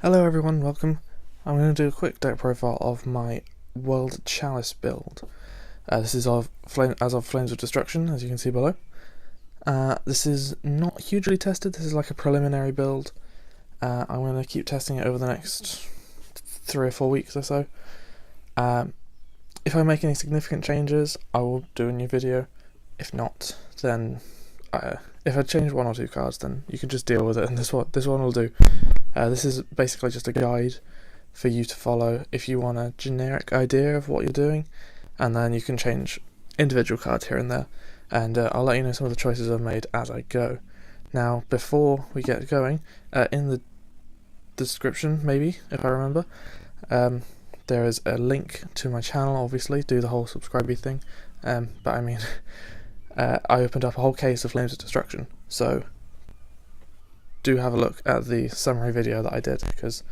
Hello everyone, welcome. I'm going to do a quick deck profile of my World Chalice build. This is of Flames of Destruction, as you can see below. This is not hugely tested, this is like a preliminary build. I'm going to keep testing it over the next 3 or 4 weeks or so. If I make any significant changes, I will do a new video. If not, then if I change 1 or 2 cards, then you can just deal with it, and this one will do. This is basically just a guide for you to follow if you want a generic idea of what you're doing, and then you can change individual cards here and there, and I'll let you know some of the choices I've made as I go. Now, before we get going, in the description, maybe, if I remember, there is a link to my channel. Obviously, do the whole subscribe thing, but I mean, I opened up a whole case of Flames of Destruction, so do have a look at the summary video that I did, because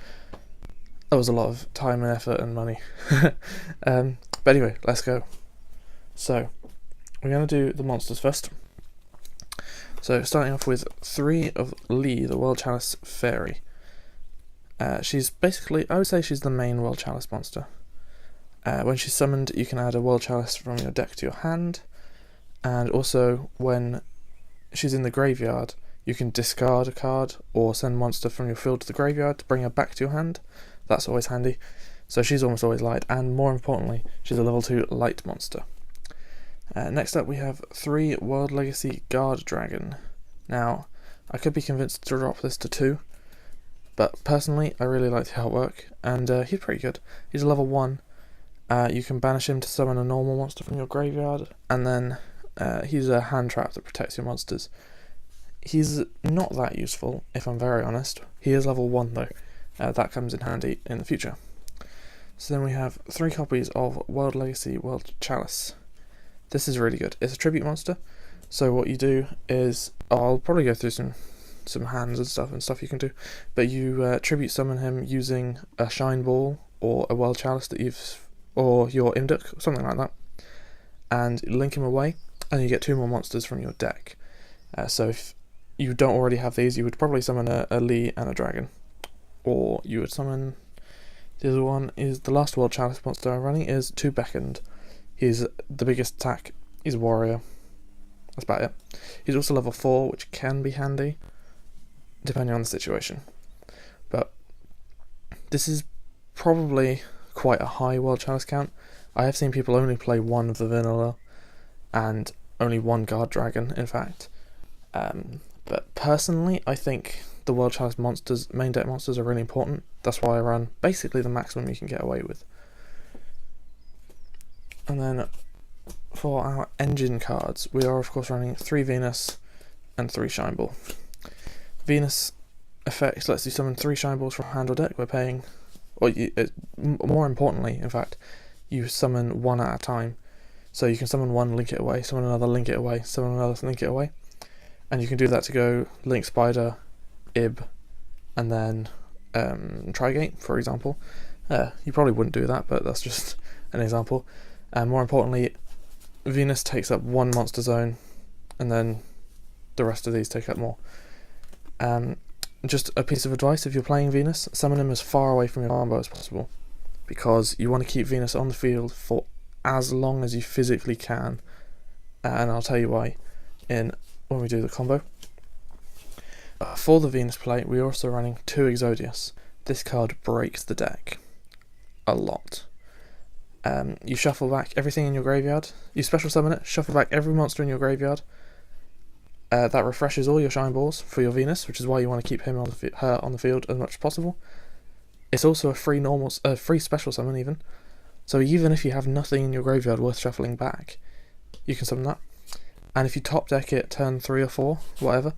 that was a lot of time and effort and money. But anyway, let's go. So, we're going to do the monsters first. So, starting off with 3 of Lee, the World Chalice Fairy. She's basically, I would say she's the main World Chalice monster. When she's summoned, you can add a World Chalice from your deck to your hand, and also when she's in the graveyard, you can discard a card or send a monster from your field to the graveyard to bring her back to your hand. That's always handy. So she's almost always light, and more importantly, she's a level 2 light monster. Next up we have 3 World Legacy Guard Dragon. Now, I could be convinced to drop this to 2, but personally I really like the artwork, and he's pretty good. He's a level 1. You can banish him to summon a normal monster from your graveyard, and then he's a hand trap that protects your monsters. He's not that useful, if I'm very honest. He is level 1 though. That comes in handy in the future. So then we have 3 copies of World Legacy World Chalice. This is really good. It's a tribute monster. So what you do is, I'll probably go through some hands and stuff you can do, but you tribute summon him using a Shine Ball or a World Chalice that or your Imduk, something like that, and link him away, and you get 2 more monsters from your deck. So if you don't already have these, you would probably summon a Lee and a Dragon, or you would summon, the other one is the last World Chalice monster I'm running is 2 Beckoned. He's the biggest attack, he's a warrior, that's about it. He's also level 4, which can be handy, depending on the situation. But this is probably quite a high World Chalice count. I have seen people only play 1 of the vanilla, and only 1 Guard Dragon, in fact. But personally, I think the World Chalice monsters, main deck monsters, are really important. That's why I run basically the maximum you can get away with. And then for our engine cards, we are of course running 3 Venus and 3 Shine Ball. Venus effect lets you summon 3 Shine Balls from hand or deck by paying, or more importantly, in fact, you summon 1 at a time. So you can summon 1, link it away, summon another, link it away, summon another, link it away. And you can do that to go Link Spider, Ib, and then Trigate, for example. You probably wouldn't do that, but that's just an example. And more importantly, Venus takes up 1 monster zone, and then the rest of these take up more. Just a piece of advice: if you're playing Venus, summon him as far away from your combo as possible, because you want to keep Venus on the field for as long as you physically can, and I'll tell you why when we do the combo. For the Venus play, we are also running 2 Exodius. This card breaks the deck a lot. You shuffle back everything in your graveyard, you special summon it, shuffle back every monster in your graveyard. That refreshes all your Shine Balls for your Venus, which is why you want to keep him her on the field as much as possible. It's also a free special summon even. So even if you have nothing in your graveyard worth shuffling back, you can summon that. And if you top deck it turn 3 or 4, whatever,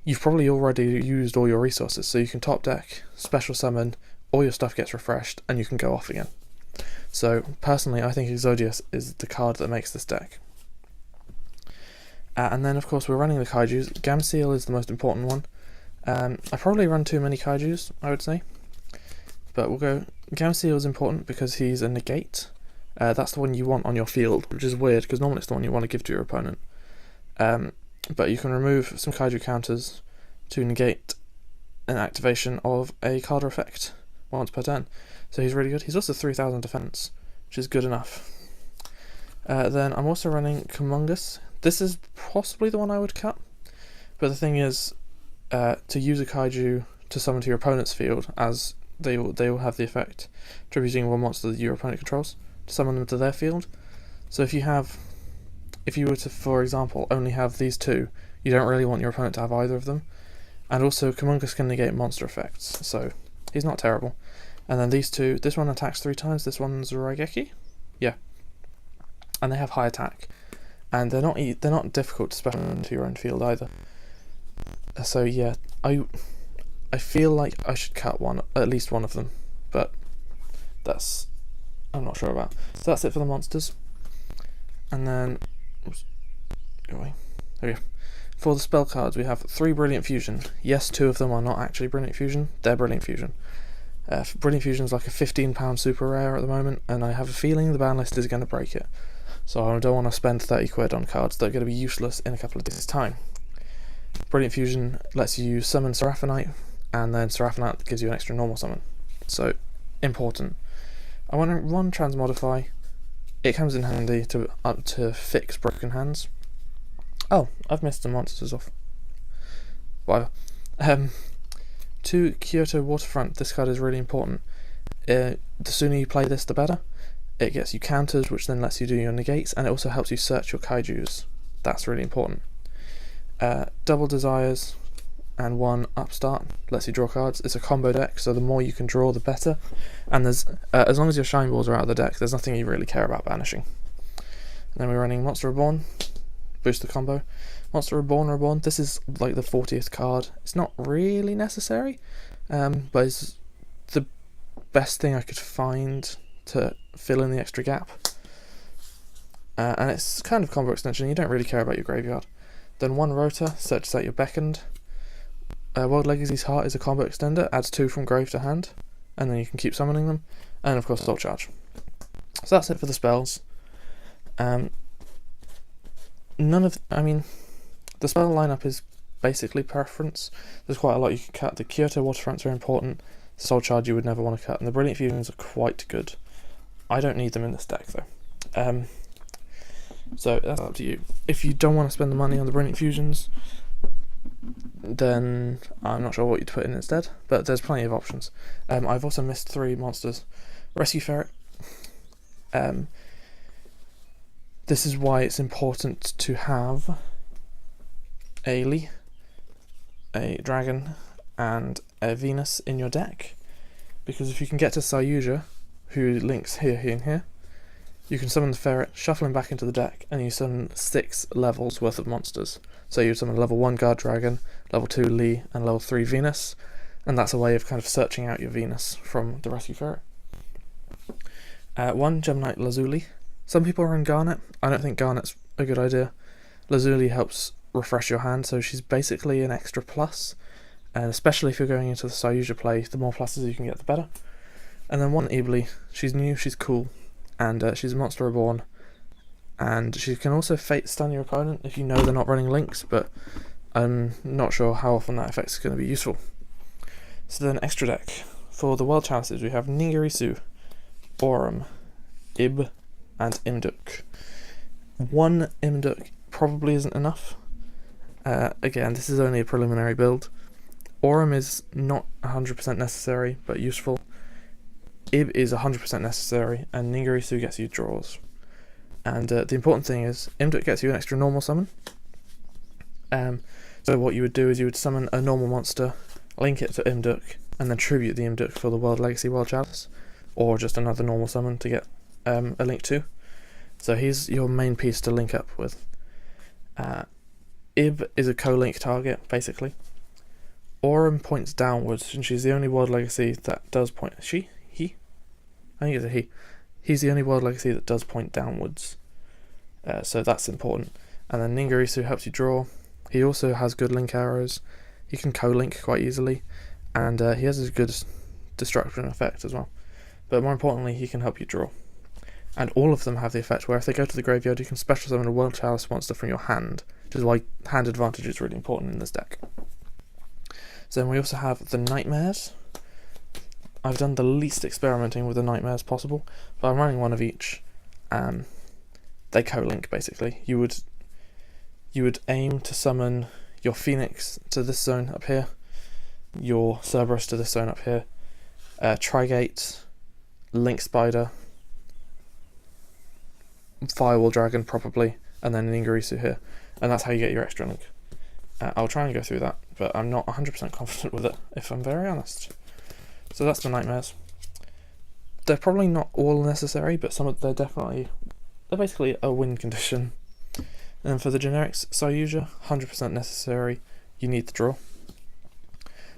you've probably already used all your resources, so you can top deck, special summon, all your stuff gets refreshed, and you can go off again. So personally, I think Exodius is the card that makes this deck. And then of course we're running the Kaijus. Gamseel is the most important one. I probably run too many Kaijus, I would say. But we'll go, Gamseel is important because he's a negate. That's the one you want on your field, which is weird because normally it's the one you want to give to your opponent. But you can remove some Kaiju counters to negate an activation of a card or effect once per turn. So he's really good. He's also 3000 defense, which is good enough. Then I'm also running Humongous. This is possibly the one I would cut, but the thing is, to use a kaiju to summon to your opponent's field, as they will have the effect attributing one monster that your opponent controls to summon them to their field. So if you were to, for example, only have these two, you don't really want your opponent to have either of them. And also, Humongous can negate monster effects, so he's not terrible. And then these two, this one attacks 3 times, this one's Raigeki? Yeah. And they have high attack. And they're not difficult to special into your own field either. So yeah, I feel like I should cut at least one of them, but I'm not sure about. So that's it for the monsters. And then, oops, go away. There we go. For the spell cards, we have 3 Brilliant Fusion. Yes, 2 of them are not actually Brilliant Fusion, they're Brilliant Fusion. Brilliant Fusion is like a £15 super rare at the moment, and I have a feeling the ban list is going to break it. So I don't want to spend 30 quid on cards that are going to be useless in a couple of days' time. Brilliant Fusion lets you summon Seraphinite, and then Seraphinite gives you an extra normal summon. So, important. I want to run Transmodify. It comes in handy to fix broken hands. Oh, I've missed some monsters off. Whatever. To Kyoto Waterfront, this card is really important. The sooner you play this, the better. It gets you counters, which then lets you do your negates, and it also helps you search your kaijus. That's really important. Double Desires and 1 Upstart lets you draw cards. It's a combo deck, so the more you can draw, the better. And there's as long as your shine balls are out of the deck, there's nothing you really care about banishing. And then we're running Monster Reborn, boost the combo. Monster Reborn. This is like the 40th card. It's not really necessary, but it's the best thing I could find to fill in the extra gap. And it's kind of combo extension. You don't really care about your graveyard. Then 1 Rota searches out your Beckoned. World Legacy's Heart is a combo extender, adds 2 from grave to hand, and then you can keep summoning them. And of course, Soul Charge. So that's it for the spells. The spell lineup is basically preference. There's quite a lot you can cut. The Kyoto Waterfronts are important. Soul Charge you would never want to cut, and the Brilliant Fusions are quite good. I don't need them in this deck though. So that's up to you. If you don't want to spend the money on the Brilliant Fusions, then I'm not sure what you'd put in instead, but there's plenty of options. I've also missed 3 monsters. Rescue Ferret. This is why it's important to have a Lee, a Dragon, and a Venus in your deck, because if you can get to Sayuja, who links here, here, and here, you can summon the Ferret, shuffle him back into the deck, and you summon 6 levels worth of monsters. So you summon level 1 Guard Dragon, level 2 Lee, and level 3 Venus, and that's a way of kind of searching out your Venus from the Rescue Ferret. 1 Gemini Lazuli. Some people run Garnet. I don't think Garnet's a good idea. Lazuli helps refresh your hand, so she's basically an extra plus, and especially if you're going into the Sayuja play, the more pluses you can get, the better. And then 1 Ibli. She's new, she's cool, and she's a Monster Reborn, and she can also Fate Stun your opponent if you know they're not running links, but I'm not sure how often that effect is going to be useful. So then extra deck. For the World Chalices we have Ningirisu, Aurum, Ib, and Imduk. 1 Imduk probably isn't enough. Again, this is only a preliminary build. Aurum is not 100% necessary, but useful. Ib is 100% necessary, and Ningirisu gets you draws. And the important thing is, Imduk gets you an extra normal summon. So what you would do is you would summon a normal monster, link it to Imduk, and then tribute the Imduk for the World Legacy World Chalice, or just another normal summon to get a link to. So he's your main piece to link up with. Ib is a co-link target, basically. Aurum points downwards, and she's the only World Legacy that does point... She? He? I think it's a he. He's the only World Legacy that does point downwards. So that's important. And then Ningirisu helps you draw. He also has good link arrows. He can co-link quite easily. And he has a good destruction effect as well. But more importantly, he can help you draw. And all of them have the effect where if they go to the graveyard, you can special summon a World Chalice monster from your hand, which is why hand advantage is really important in this deck. So then we also have the nightmares. I've done the least experimenting with the nightmares possible, but I'm running one of each. They co-link basically. You would aim to summon your Phoenix to this zone up here, your Cerberus to this zone up here, Trigate, Link Spider, Firewall Dragon probably, and then an Ingarisu here, and that's how you get your extra link. I'll try and go through that, but I'm not 100% confident with it, if I'm very honest. So that's the nightmares. They're probably not all necessary, but they're basically a win condition. And for the generics, Soyuja, 100% necessary, you need the draw.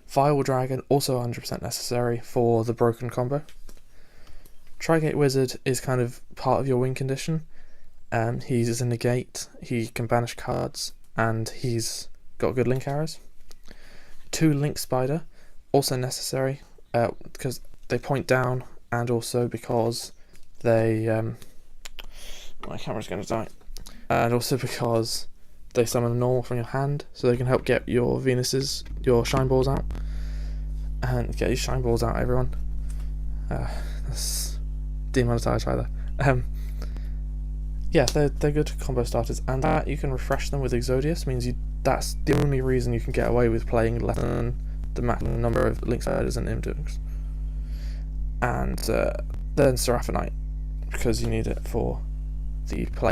Firewall Dragon, also 100% necessary for the broken combo. Trigate Wizard is kind of part of your win condition. He's a negate, he can banish cards, and he's got good link arrows. 2 Link Spider, also necessary, because they point down, and also because they... my camera's going to die. And also because they summon a normal from your hand, so they can help get your Venuses, your Shine Balls out. And get your Shine Balls out, everyone. That's demonetized either. Yeah, they're good combo starters, and that you can refresh them with Exodius means that's the only reason you can get away with playing less than the maximum number of Link Spiders and Imdunks. And then Seraphonite, because you need it for the play.